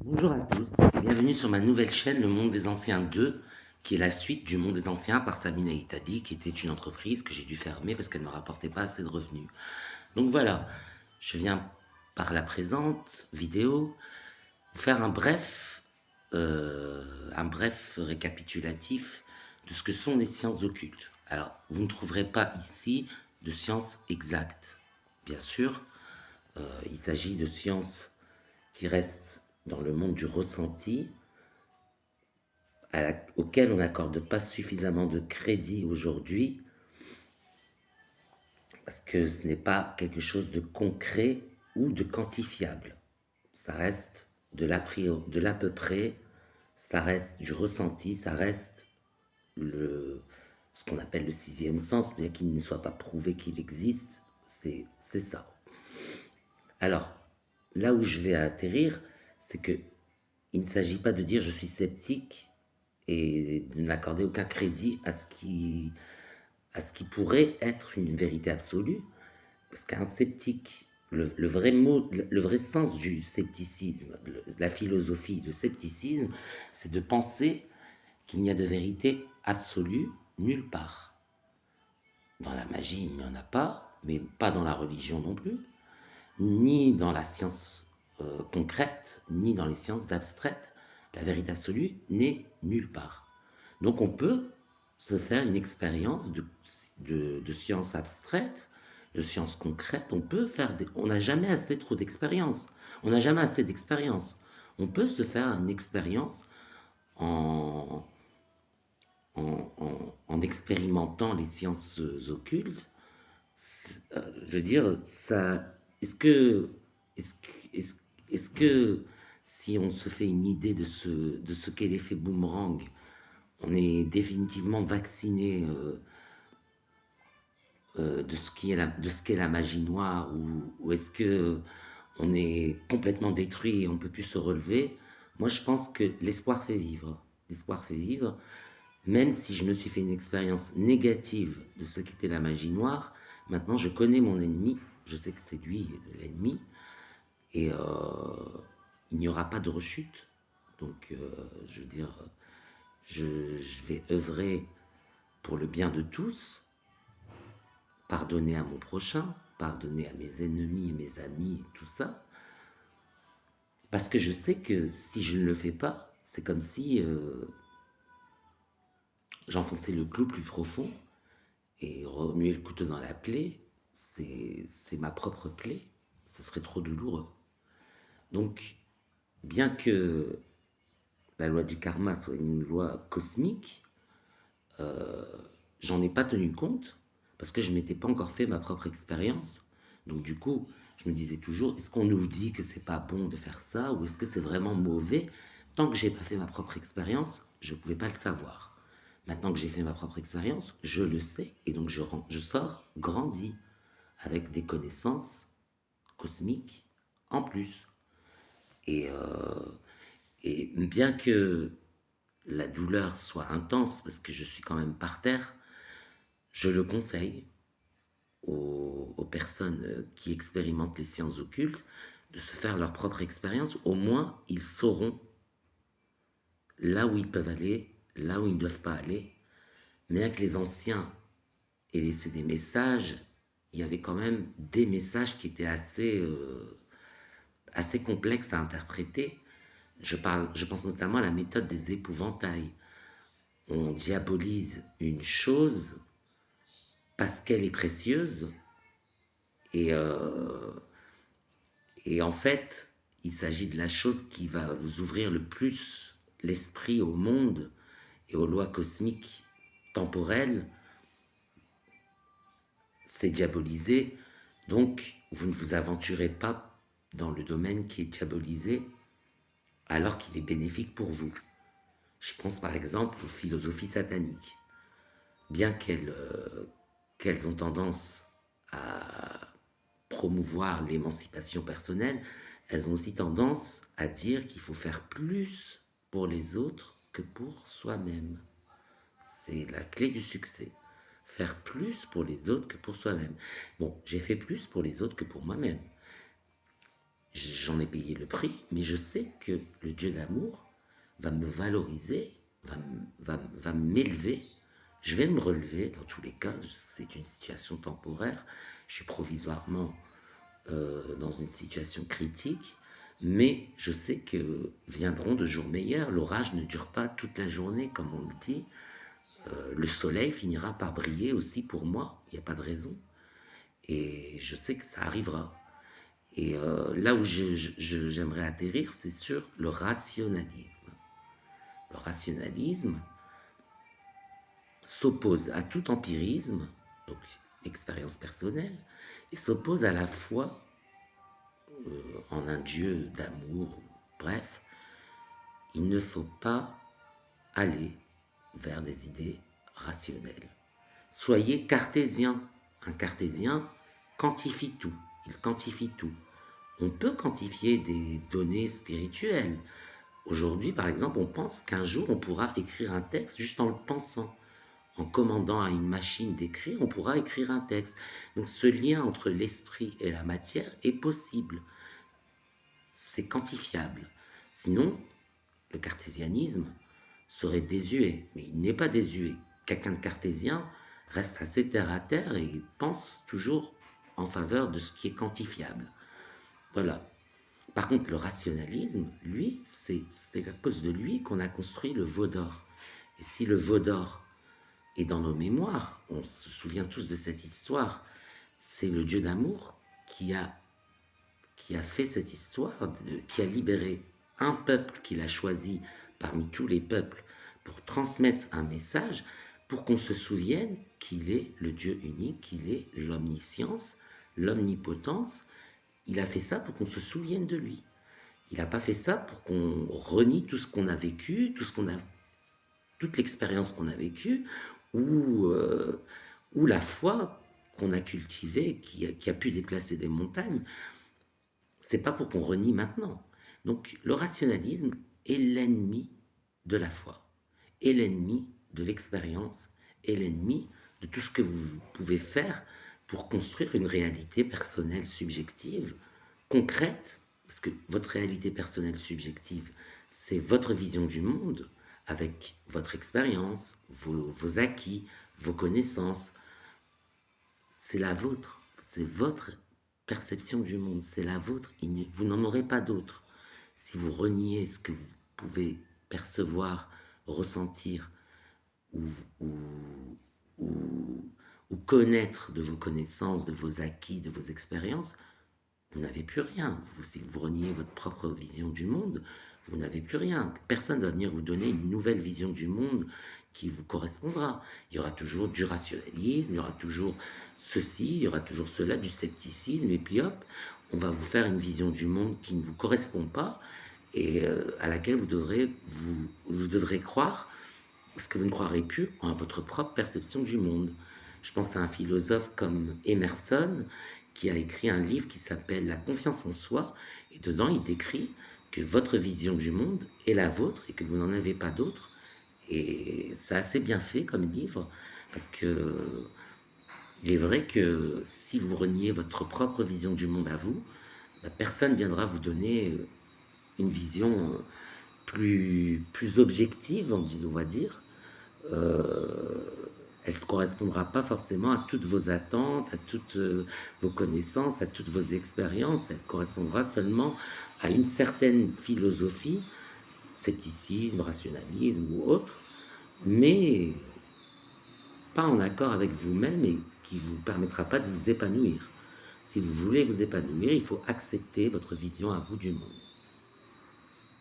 Bonjour à tous et bienvenue sur ma nouvelle chaîne Le Monde des Anciens 2, qui est la suite du Monde des Anciens par Samina Itali, qui était une entreprise que j'ai dû fermer parce qu'elle ne me rapportait pas assez de revenus. Donc voilà, je viens par la présente vidéo vous faire un bref récapitulatif de ce que sont les sciences occultes. Alors, vous ne trouverez pas ici de sciences exactes. Bien sûr, il s'agit de sciences qui restent dans le monde du ressenti, auquel on n'accorde pas suffisamment de crédit aujourd'hui, parce que ce n'est pas quelque chose de concret ou de quantifiable. Ça reste de l'à peu près, ça reste du ressenti, ça reste ce qu'on appelle le sixième sens, bien qu'il ne soit pas prouvé qu'il existe, c'est ça. Alors, là où je vais atterrir, c'est que il ne s'agit pas de dire je suis sceptique et de n'accorder aucun crédit à ce qui pourrait être une vérité absolue, parce qu'un sceptique, le vrai mot, le vrai sens du scepticisme, la philosophie, le scepticisme, c'est de penser qu'il n'y a de vérité absolue nulle part. Dans la magie, il n'y en a pas, mais pas dans la religion non plus, ni dans la science concrète, ni dans les sciences abstraites. La vérité absolue n'est nulle part. Donc on peut se faire une expérience de sciences abstraites, de sciences concrètes. On n'a jamais assez trop d'expérience. On n'a jamais assez d'expérience. On peut se faire une expérience en, en expérimentant les sciences occultes. Je veux dire, ça, est-ce que, est-ce, est-ce que si on se fait une idée de ce qu'est l'effet boomerang, on est définitivement vacciné de ce qu'est la magie noire, ou est-ce que on est complètement détruit et on peut plus se relever? Moi, je pense que l'espoir fait vivre. L'espoir fait vivre. Même si je me suis fait une expérience négative de ce qu'était la magie noire, maintenant je connais mon ennemi, je sais que c'est lui l'ennemi, et il n'y aura pas de rechute. Donc, je veux dire, je vais œuvrer pour le bien de tous, pardonner à mon prochain, pardonner à mes ennemis et mes amis et tout ça, parce que je sais que si je ne le fais pas, c'est comme si j'enfonçais le clou plus profond. Et remuer le couteau dans la plaie, c'est ma propre plaie. Ce serait trop douloureux. Donc, bien que la loi du karma soit une loi cosmique, j'en ai pas tenu compte parce que je m'étais pas encore fait ma propre expérience. Donc du coup, je me disais toujours, est-ce qu'on nous dit que c'est pas bon de faire ça ou est-ce que c'est vraiment mauvais? Tant que j'ai pas fait ma propre expérience, je pouvais pas le savoir. Maintenant que j'ai fait ma propre expérience, je le sais et donc je sors grandi avec des connaissances cosmiques en plus. Et, bien que la douleur soit intense parce que je suis quand même par terre, je le conseille aux personnes qui expérimentent les sciences occultes de se faire leur propre expérience. Au moins, ils sauront là où ils peuvent aller, là où ils ne doivent pas aller. Mais avec les anciens aient laissé des messages, il y avait quand même des messages qui étaient assez complexes à interpréter. Je pense notamment à la méthode des épouvantails. On diabolise une chose parce qu'elle est précieuse et, en fait, il s'agit de la chose qui va vous ouvrir le plus l'esprit au monde et aux lois cosmiques temporelles. C'est diabolisé, donc vous ne vous aventurez pas dans le domaine qui est diabolisé alors qu'il est bénéfique pour vous. Je pense par exemple aux philosophies sataniques. Bien qu'elles ont tendance à promouvoir l'émancipation personnelle, elles ont aussi tendance à dire qu'il faut faire plus pour les autres que pour soi-même. C'est la clé du succès. Faire plus pour les autres que pour soi-même. Bon, j'ai fait plus pour les autres que pour moi-même. J'en ai payé le prix, mais je sais que le Dieu d'amour va me valoriser, va m'élever. Je vais me relever dans tous les cas. C'est une situation temporaire. Je suis provisoirement dans une situation critique, mais je sais que viendront de jours meilleurs. L'orage ne dure pas toute la journée, comme on le dit. Le soleil finira par briller aussi pour moi. Il n'y a pas de raison. Et je sais que ça arrivera. Et là où j'aimerais atterrir, c'est sur le rationalisme. Le rationalisme s'oppose à tout empirisme, donc expérience personnelle, et s'oppose à la foi en un Dieu d'amour. Bref, il ne faut pas aller vers des idées rationnelles. Soyez cartésien. Un cartésien quantifie tout. Il quantifie tout. On peut quantifier des données spirituelles. Aujourd'hui, par exemple, on pense qu'un jour, on pourra écrire un texte juste en le pensant. En commandant à une machine d'écrire, on pourra écrire un texte. Donc ce lien entre l'esprit et la matière est possible. C'est quantifiable. Sinon, le cartésianisme serait désuet, mais il n'est pas désuet. Quelqu'un de cartésien reste assez terre à terre et pense toujours en faveur de ce qui est quantifiable. Voilà. Par contre, le rationalisme, lui, c'est à cause de lui qu'on a construit le veau d'or. Et si le veau d'or est dans nos mémoires, on se souvient tous de cette histoire, c'est le Dieu d'amour qui a fait cette histoire, qui a libéré un peuple qu'il a choisi parmi tous les peuples pour transmettre un message, pour qu'on se souvienne qu'il est le Dieu unique, qu'il est l'omniscience, l'omnipotence. Il a fait ça pour qu'on se souvienne de lui. Il n'a pas fait ça pour qu'on renie tout ce qu'on a vécu, toute l'expérience qu'on a vécue, ou la foi qu'on a cultivée, qui a pu déplacer des montagnes. C'est pas pour qu'on renie maintenant. Donc le rationalisme est l'ennemi de la foi, est l'ennemi de l'expérience, est l'ennemi de tout ce que vous pouvez faire pour construire une réalité personnelle subjective, concrète, parce que votre réalité personnelle subjective, c'est votre vision du monde, avec votre expérience, vos acquis, vos connaissanses. C'est la vôtre, c'est votre perception du monde, c'est la vôtre, vous n'en aurez pas d'autre. Si vous reniez ce que vous pouvez percevoir, ressentir ou, ou, ou, ou connaître de vos connaissances, de vos acquis, de vos expériences, vous n'avez plus rien. Si vous reniez votre propre vision du monde, vous n'avez plus rien. Personne ne va venir vous donner une nouvelle vision du monde qui vous correspondra. Il y aura toujours du rationalisme, il y aura toujours ceci, il y aura toujours cela, du scepticisme, et puis hop, on va vous faire une vision du monde qui ne vous correspond pas et à laquelle vous devrez croire parce que vous ne croirez plus en votre propre perception du monde. Je pense à un philosophe comme Emerson qui a écrit un livre qui s'appelle La confiance en soi, et dedans il décrit que votre vision du monde est la vôtre et que vous n'en avez pas d'autre. Et c'est assez bien fait comme livre, parce que il est vrai que si vous reniez votre propre vision du monde à vous, personne viendra vous donner une vision plus objective, on va dire. Elle ne correspondra pas forcément à toutes vos attentes, à toutes vos connaissances, à toutes vos expériences. Elle correspondra seulement à une certaine philosophie, scepticisme, rationalisme ou autre, mais pas en accord avec vous-même et qui ne vous permettra pas de vous épanouir. Si vous voulez vous épanouir, il faut accepter votre vision à vous du monde.